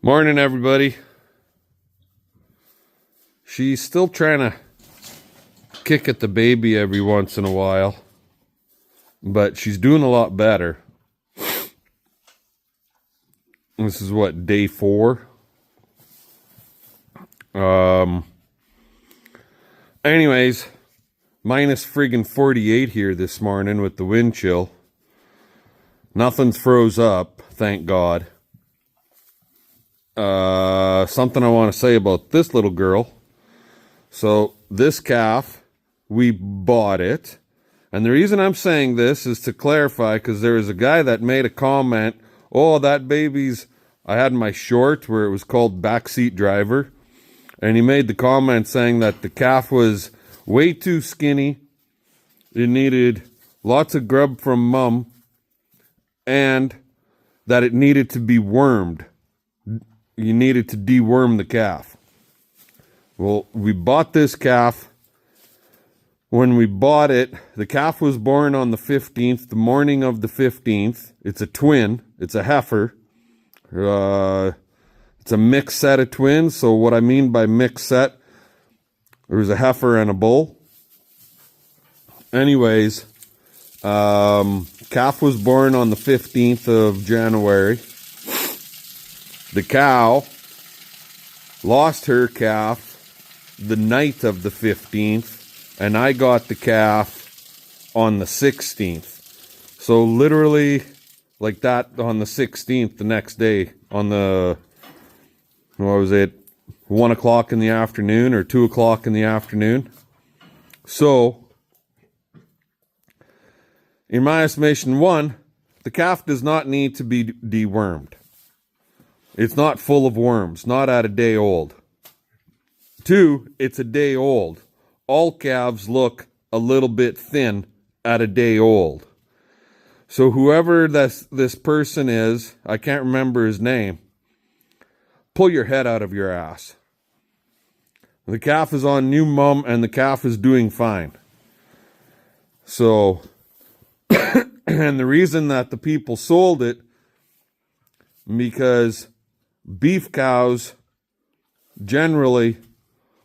Morning, everybody. She's still trying to kick at the baby every once in a while, but she's doing a lot better. This is what, day 4? Anyways, minus friggin' 48 here this morning with the wind chill. Nothing's froze up, thank God. Something I want to say about this little girl. So this calf, we bought it. And the reason I'm saying this is to clarify, because there was a guy that made a comment, oh, that baby's, I had my short where it was called Backseat Driver. And he made the comment saying that the calf was way too skinny. It needed lots of grub from mom. And that it needed to be wormed. You needed to deworm the calf. Well, we bought this calf. When we bought it, the calf was born on the 15th, the morning of the 15th. It's a twin. It's a heifer. It's a mixed set of twins. So what I mean by mixed set, there was a heifer and a bull. Anyways, calf was born on the 15th of January. The cow lost her calf the night of the 15th, and I got the calf on the 16th. So literally like that on the 16th, the next day, on the, what was it, 1 o'clock in the afternoon or 2 o'clock in the afternoon. So, in my estimation, 1, the calf does not need to be dewormed. It's not full of worms, not at a day old. 2, it's a day old. All calves look a little bit thin at a day old. So whoever this person is, I can't remember his name, pull your head out of your ass. The calf is on new mum and the calf is doing fine. So, and the reason that the people sold it, because beef cows generally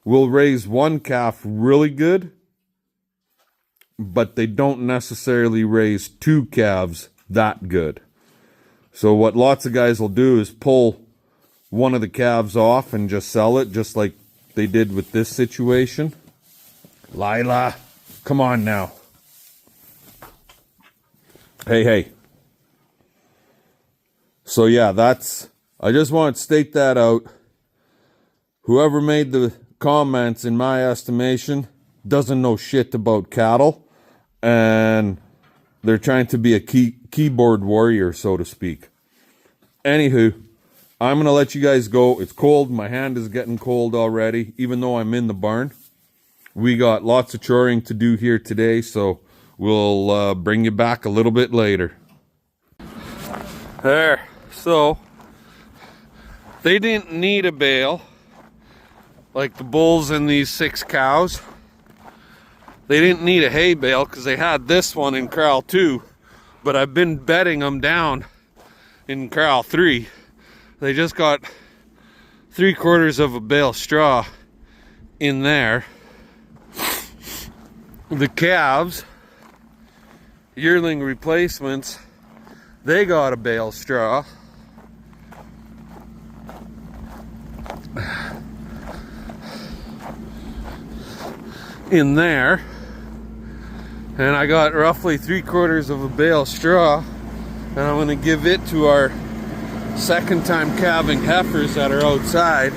will raise one calf really good, but they don't necessarily raise 2 calves that good. So what lots of guys will do is pull one of the calves off and just sell it, just like they did with this situation. Lila, come on now. Hey. So yeah, I just want to state that out. Whoever made the comments, in my estimation, doesn't know shit about cattle, and they're trying to be a keyboard warrior, so to speak. Anywho, I'm going to let you guys go. It's cold. My hand is getting cold already, even though I'm in the barn. We got lots of choring to do here today, so we'll bring you back a little bit later. There. So, they didn't need a bale like the bulls and these 6 cows. They didn't need a hay bale because they had this one in corral 2, but I've been bedding them down in corral 3. They just got 3/4 of a bale straw in there. The calves, yearling replacements, they got a bale straw. In there, and I got roughly 3/4 of a bale straw, and I'm going to give it to our second time calving heifers that are outside.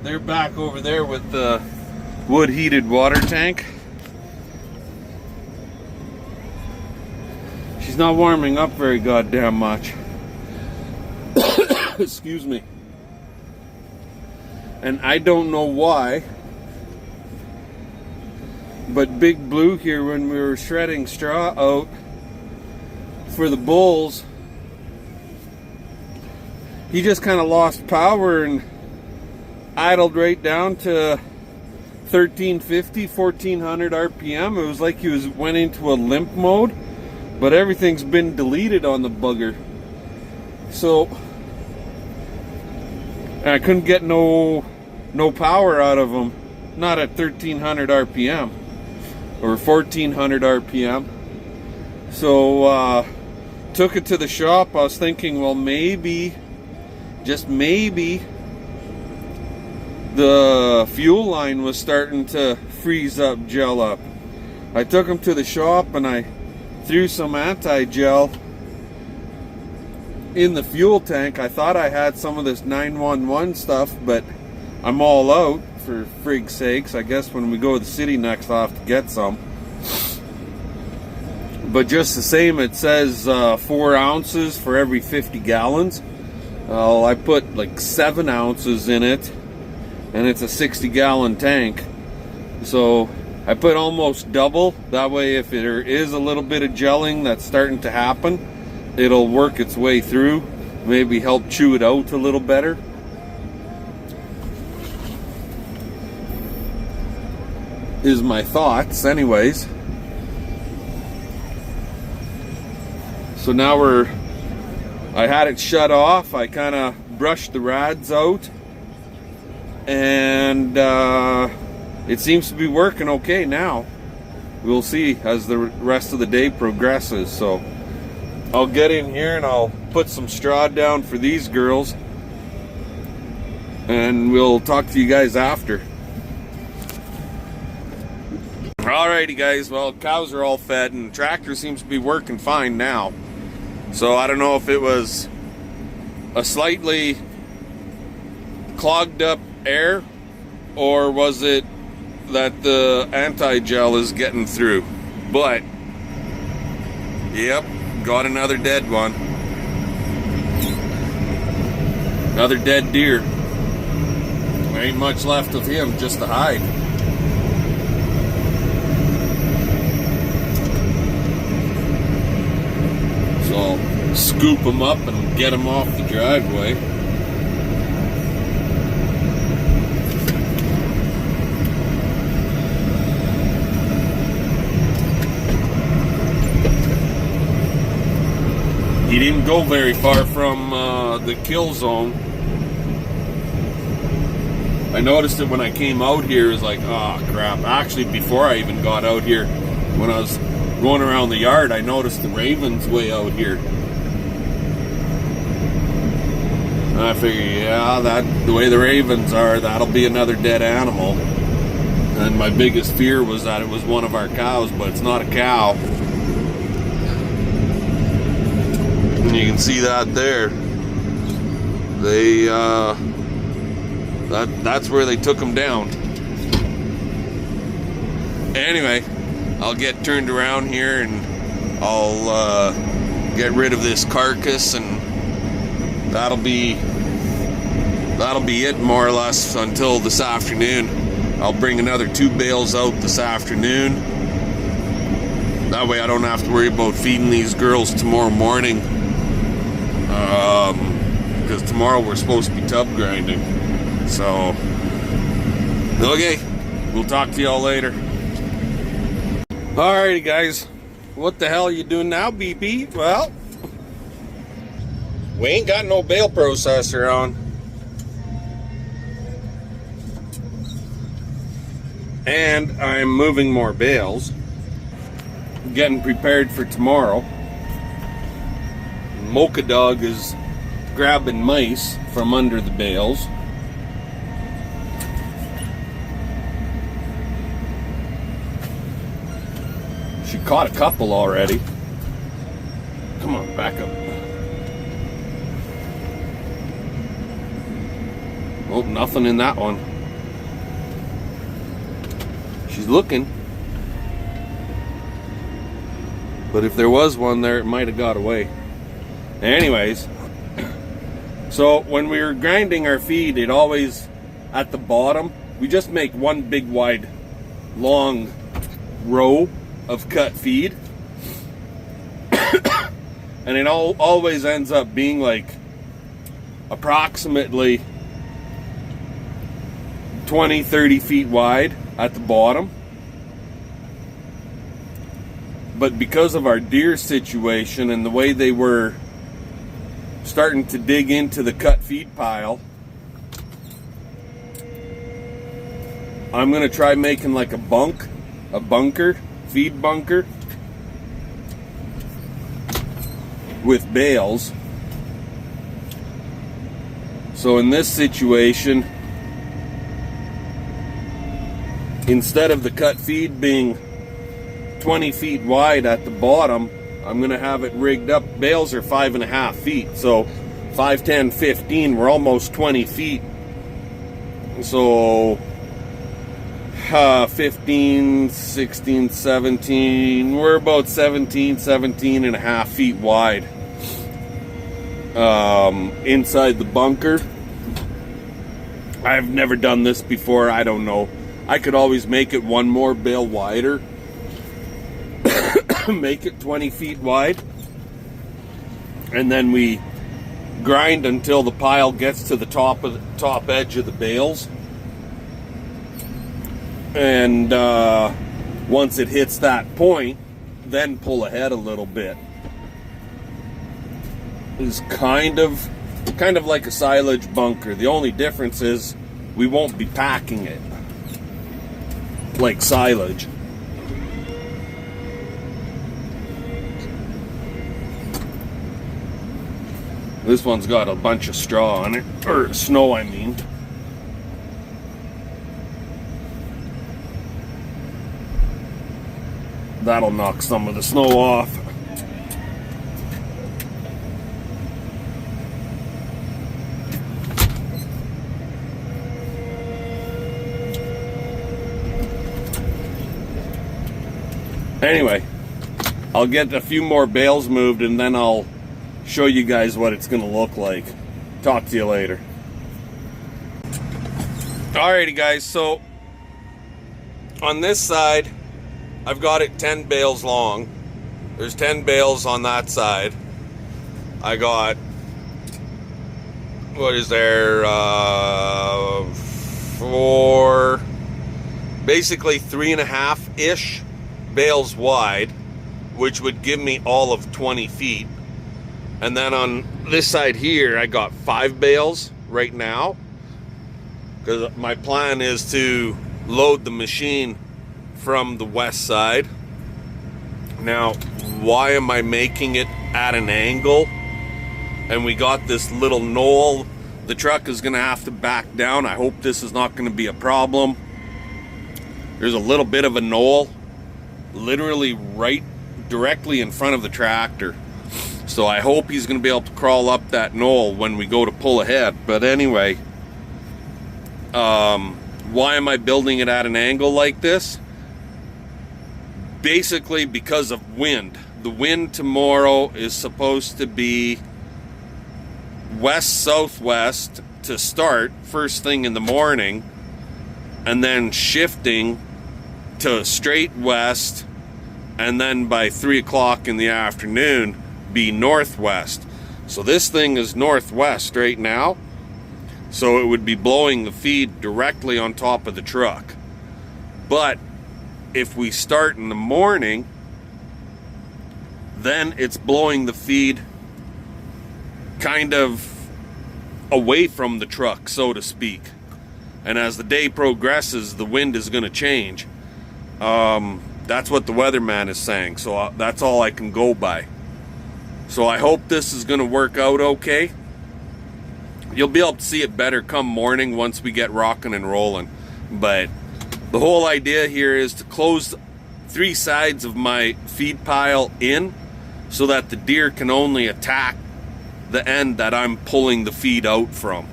They're back over there with the wood heated water tank. She's not warming up very goddamn much. Excuse me. And I don't know why, but Big Blue here, when we were shredding straw out for the bulls, he just kind of lost power and idled right down to 1350, 1400 RPM. It was like he went into a limp mode, but everything's been deleted on the bugger. So I couldn't get no power out of him, not at 1300 RPM or 1400 RPM. So took it to the shop. I was thinking, well, maybe, just maybe, the fuel line was starting to freeze up, gel up. I took him to the shop and I threw some anti-gel in the fuel tank. I thought I had some of this 911 stuff, but I'm all out, for frig's sakes. I guess when we go to the city next, I'll have to get some. But just the same, it says 4 ounces for every 50 gallons. I put like 7 ounces in it, and it's a 60-gallon tank. So I put almost double. That way, if there is a little bit of gelling that's starting to happen, it'll work its way through, maybe help chew it out a little better. Is my thoughts, anyways. So now I had it shut off. I kind of brushed the rads out, and it seems to be working okay now. We'll see as the rest of the day progresses. So I'll get in here and I'll put some straw down for these girls, and we'll talk to you guys after. Alrighty guys, well, cows are all fed and the tractor seems to be working fine now. So I don't know if it was a slightly clogged up air, or was it that the anti-gel is getting through. But yep, got another dead one. Another dead deer. There ain't much left of him, just to hide. So I'll scoop him up and get him off the driveway. He didn't go very far from the kill zone. I noticed it when I came out here. It was like, oh crap. Actually, before I even got out here, when I was going around the yard, I noticed the ravens way out here. And I figured, yeah, that the way the ravens are, that'll be another dead animal. And my biggest fear was that it was one of our cows, but it's not a cow. And you can see that there. They that's where they took them down. Anyway, I'll get turned around here and I'll get rid of this carcass, and that'll be it more or less until this afternoon. I'll bring another 2 bales out this afternoon. That way I don't have to worry about feeding these girls tomorrow morning. Because tomorrow we're supposed to be tub grinding. So, okay, we'll talk to y'all later. Alrighty guys, what the hell are you doing now, BP? Well, we ain't got no bale processor on. And I'm moving more bales. Getting prepared for tomorrow. Mocha dog is grabbing mice from under the bales. She caught a couple already. Come on, back up. Oh, nothing in that one. She's looking. But if there was one there, it might have got away. Anyways, so when we were grinding our feed, it always, at the bottom, we just make one big wide long row of cut feed. And it always ends up being like approximately 20-30 feet wide. at the bottom. But because of our deer situation and the way they were starting to dig into the cut feed pile, I'm going to try making like a bunker, feed bunker with bales. So in this situation, instead of the cut feed being 20 feet wide at the bottom, I'm going to have it rigged up. Bales are 5.5 feet, so 5, 10, 15, we're almost 20 feet. So 15, 16, 17, we're about 17 and a half feet wide inside the bunker. I've never done this before. I don't know. I could always make it one more bale wider. Make it 20 feet wide. And then we grind until the pile gets to the top edge of the bales. And once it hits that point, then pull ahead a little bit. It's kind of like a silage bunker. The only difference is we won't be packing it like silage. This one's got a bunch of straw on it, or snow, I mean. That'll knock some of the snow off. Anyway, I'll get a few more bales moved and then I'll show you guys what it's gonna look like. Talk to you later. Alrighty guys, so on this side I've got it 10 bales long. There's 10 bales on that side. I got, what is there, 4, basically 3.5-ish bales wide, which would give me all of 20 feet. And then on this side here, I got 5 bales right now, because my plan is to load the machine from the west side. Now, why am I making it at an angle? And we got this little knoll. The truck is gonna have to back down. I hope this is not gonna be a problem. There's a little bit of a knoll, literally right directly in front of the tractor. So I hope he's gonna be able to crawl up that knoll when we go to pull ahead. But anyway, why am I building it at an angle like this? Basically because of wind. The wind tomorrow is supposed to be west-southwest to start first thing in the morning, and then shifting to straight west, and then by 3 o'clock in the afternoon be northwest. So this thing is northwest right now, so it would be blowing the feed directly on top of the truck. But if we start in the morning, then it's blowing the feed kind of away from the truck, so to speak. And as the day progresses, the wind is going to change. That's what the weatherman is saying, so that's all I can go by. So I hope this is going to work out okay. You'll be able to see it better come morning once we get rocking and rolling. But the whole idea here is to close 3 sides of my feed pile in so that the deer can only attack the end that I'm pulling the feed out from.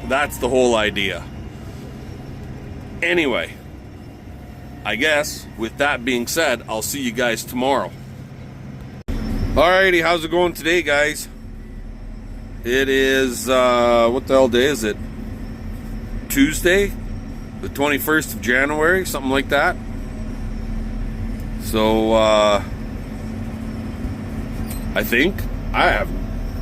That's the whole idea. Anyway, I guess with that being said, I'll see you guys tomorrow. Alrighty, how's it going today, guys? It is, what the hell day is it? Tuesday? The 21st of January, something like that. So, I think, I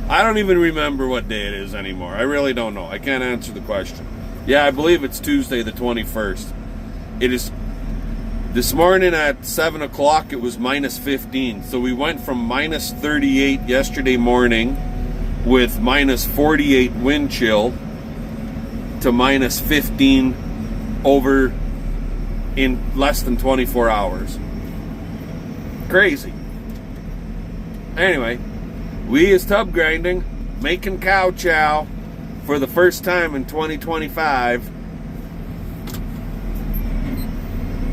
don't even remember what day it is anymore. I really don't know. I can't answer the question. Yeah, I believe it's Tuesday the 21st. It is, this morning at 7 o'clock, it was minus 15. So we went from minus 38 yesterday morning with minus 48 wind chill to minus 15 over in less than 24 hours. Crazy. Anyway, we is tub grinding, making cow chow for the first time in 2025.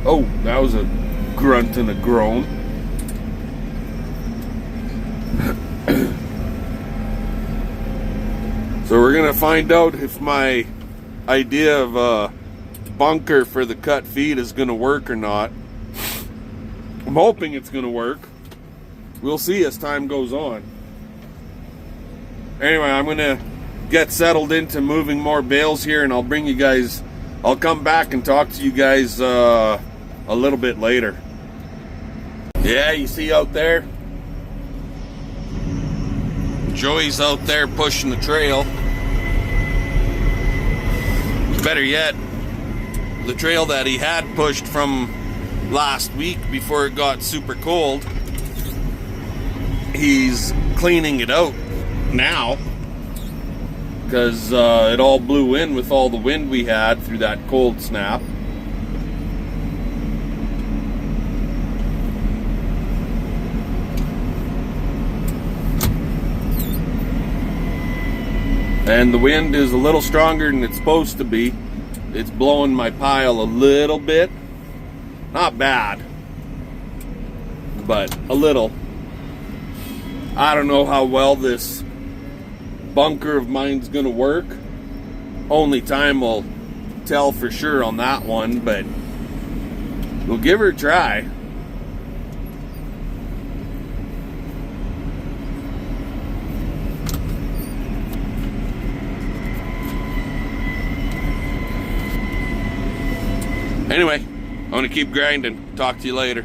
Oh, that was a grunt and a groan. So we're gonna find out if my idea of a bunker for the cut feed is gonna work or not. I'm hoping it's gonna work. We'll see as time goes on. Anyway, I'm gonna get settled into moving more bales here, and I'll bring you guys, I'll come back and talk to you guys a little bit later. Yeah, you see out there? Joey's out there pushing the trail. Better yet, the trail that he had pushed from last week before it got super cold, he's cleaning it out now because it all blew in with all the wind we had through that cold snap. And the wind is a little stronger than it's supposed to be. It's blowing my pile a little bit. Not bad, but a little. I don't know how well this bunker of mine's gonna work. Only time will tell for sure on that one, but we'll give her a try. Anyway, I'm gonna keep grinding. Talk to you later.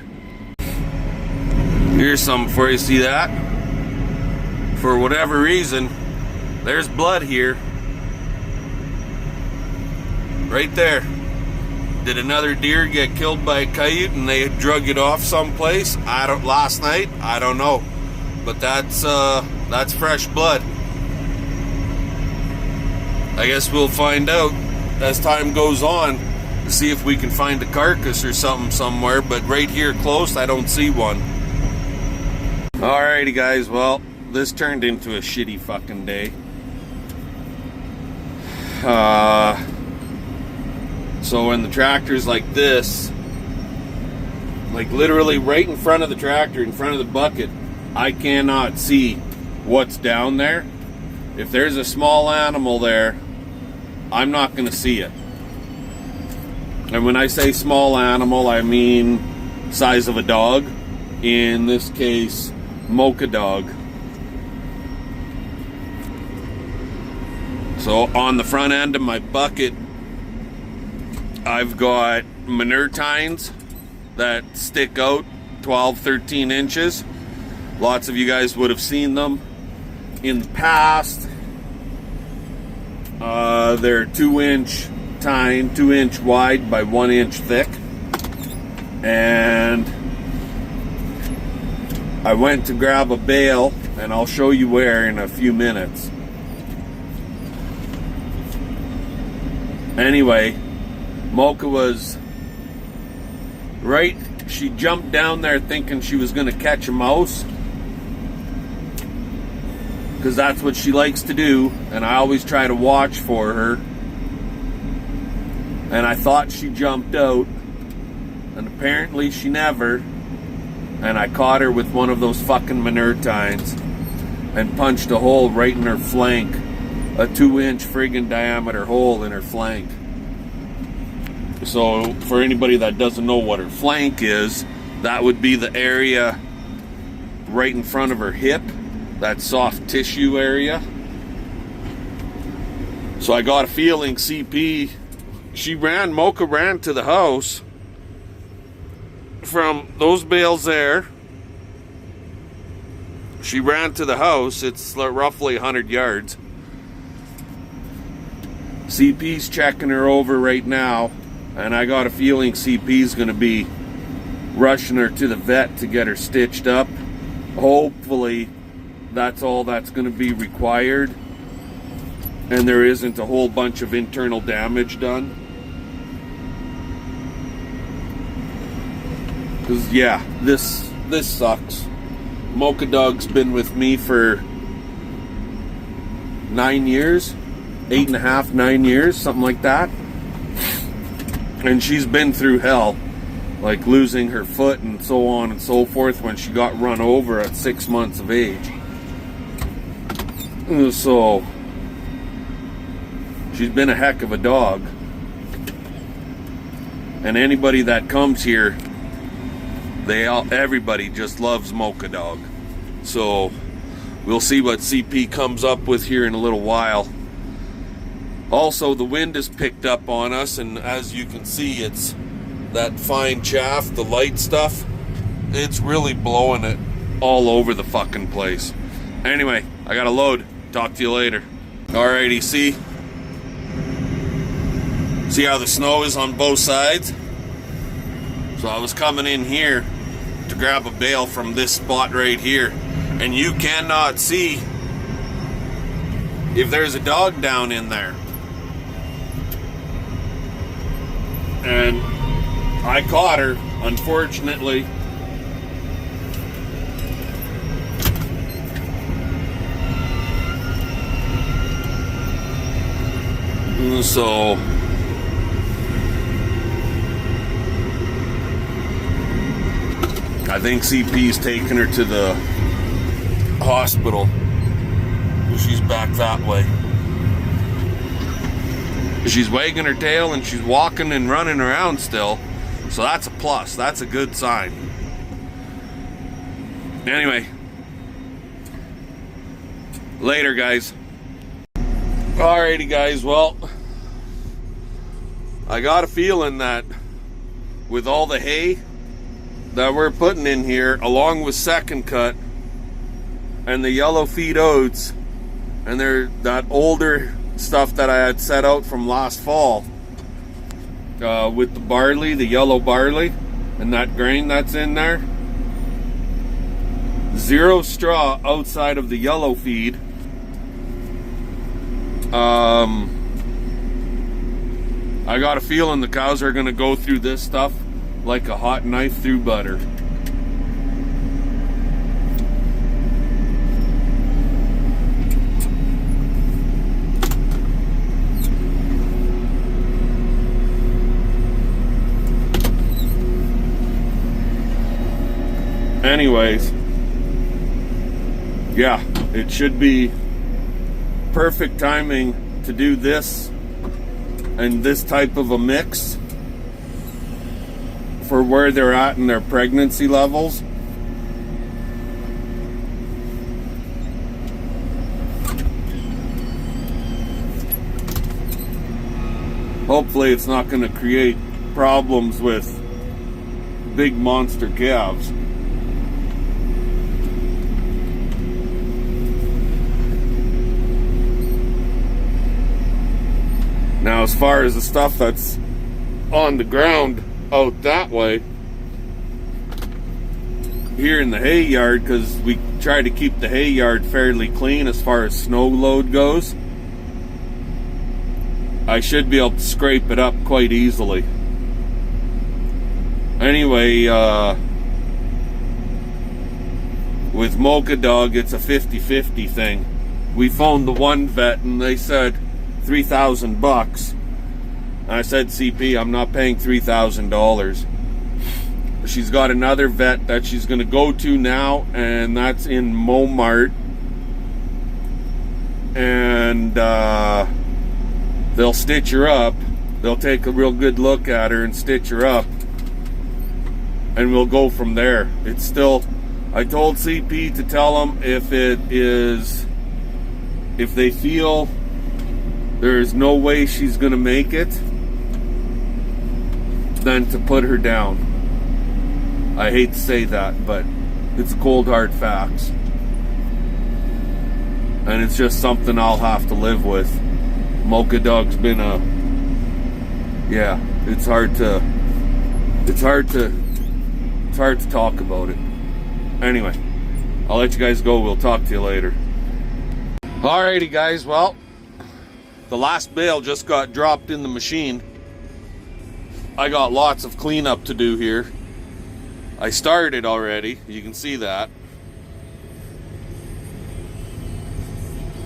Here's something before you see that. For whatever reason, there's blood here. Right there. Did another deer get killed by a coyote and they drug it off someplace? Last night? I don't know. But that's fresh blood. I guess we'll find out as time goes on. See if we can find a carcass or something somewhere, but right here close I don't see one. Alrighty guys, well, this turned into a shitty fucking day. So when the tractor's like this, like literally right in front of the tractor, in front of the bucket, I cannot see what's down there. If there's a small animal there, I'm not gonna see it. And when I say small animal, I mean size of a dog. In this case, Mocha dog. So on the front end of my bucket, I've got manure tines that stick out 12, 13 inches. Lots of you guys would have seen them in the past. They're 2-inch tine, 2-inch wide by 1 inch thick, and I went to grab a bale, and I'll show you where in a few minutes. Anyway, Mocha was right, she jumped down there thinking she was gonna catch a mouse, because that's what she likes to do, and I always try to watch for her. And I thought she jumped out, and apparently she never. And I caught her with one of those fucking manure tines and punched a hole right in her flank. A 2-inch friggin' diameter hole in her flank. So for anybody that doesn't know what her flank is, that would be the area right in front of her hip, that soft tissue area. So I got a feeling CP, Mocha ran to the house from those bales there. She ran to the house. It's roughly 100 yards. CP's checking her over right now, And I got a feeling CP's gonna be rushing her to the vet to get her stitched up. Hopefully that's all that's gonna be required, and there isn't a whole bunch of internal damage done. Because yeah, this sucks. Mocha Dog's been with me for 9 years, 8.5, 9 years, something like that. And she's been through hell, like losing her foot and so on and so forth when she got run over at 6 months of age. So she's been a heck of a dog. And anybody that comes here, everybody just loves Mocha Dog. So we'll see what CP comes up with here in a little while. Also, the wind has picked up on us, and as you can see, it's that fine chaff, the light stuff. It's really blowing it all over the fucking place. Anyway, I gotta load. Talk to you later. Alrighty, see how the snow is on both sides? So I was coming in here to grab a bale from this spot right here, and you cannot see if there's a dog down in there. And I caught her, unfortunately. So I think CP's taking her to the hospital. She's back that way. She's wagging her tail and she's walking and running around still. So that's a plus. That's a good sign. Anyway. Later, guys. Alrighty, guys. Well, I got a feeling that with all the hay that we're putting in here, along with second cut and the yellow feed oats and that older stuff that I had set out from last fall, with the barley, the yellow barley, and that grain that's in there. Zero straw outside of the yellow feed. I got a feeling the cows are gonna go through this stuff like a hot knife through butter. Anyways, yeah, it should be perfect timing to do this and this type of a mix for where they're at in their pregnancy levels. Hopefully it's not going to create problems with big monster calves. Now, as far as the stuff that's on the ground out that way, here in the hay yard, because we try to keep the hay yard fairly clean as far as snow load goes, I should be able to scrape it up quite easily. Anyway, with Mocha Dog, it's a 50-50 thing. We phoned the one vet and they said $3,000. I said, CP, I'm not paying $3,000. She's got another vet that she's going to go to now, and that's in Momart. And they'll stitch her up. They'll take a real good look at her and stitch her up. And we'll go from there. It's still, I told CP to tell them if they feel there's no way she's gonna make it, then to put her down. I hate to say that, but it's cold hard facts. And it's just something I'll have to live with. Mocha Dog's been yeah. it's hard to talk about it. Anyway, I'll let you guys go. We'll talk to you later. Alrighty guys, well, the last bale just got dropped in the machine. I got lots of cleanup to do here. I started already, you can see that.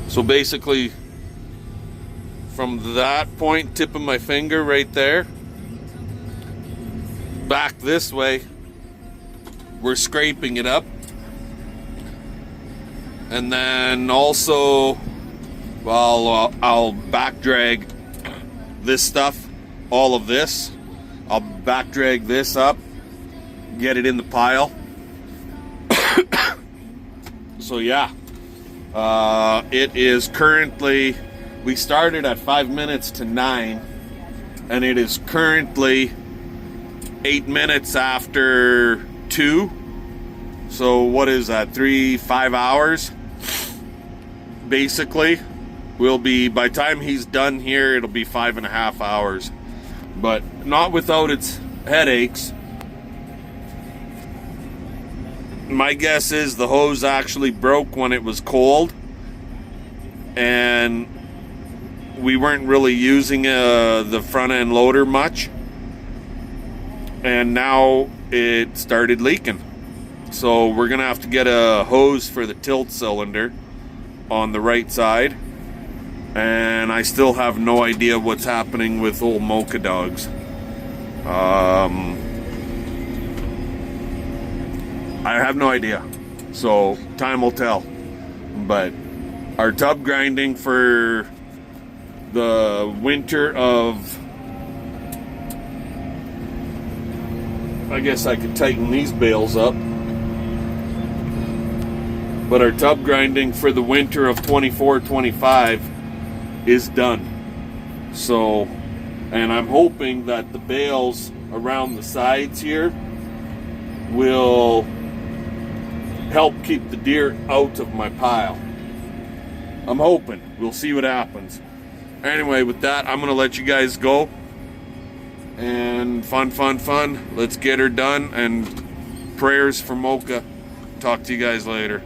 So basically, from that point, tip of my finger right there, back this way, we're scraping it up. And then also, well, I'll back drag this stuff, all of this. I'll back drag this up, get it in the pile. So yeah, it is currently, we started at 5 minutes to 9, and it is currently 8 minutes after 2. So what is that, 5 hours? Basically, will be, by the time he's done here, it'll be 5.5 hours. But not without its headaches. My guess is the hose actually broke when it was cold, and we weren't really using the front end loader much, and now it started leaking. So we're gonna have to get a hose for the tilt cylinder on the right side, and I still have no idea what's happening with old Mocha dogs. I have no idea, so time will tell. But our tub grinding for the winter of, I guess I could tighten these bales up, but our tub grinding for the winter of 24-25 is done. So, and I'm hoping that the bales around the sides here will help keep the deer out of my pile. I'm hoping. We'll see what happens. Anyway, with that, I'm gonna let you guys go. And fun. Let's get her done, and prayers for Mocha. Talk to you guys later.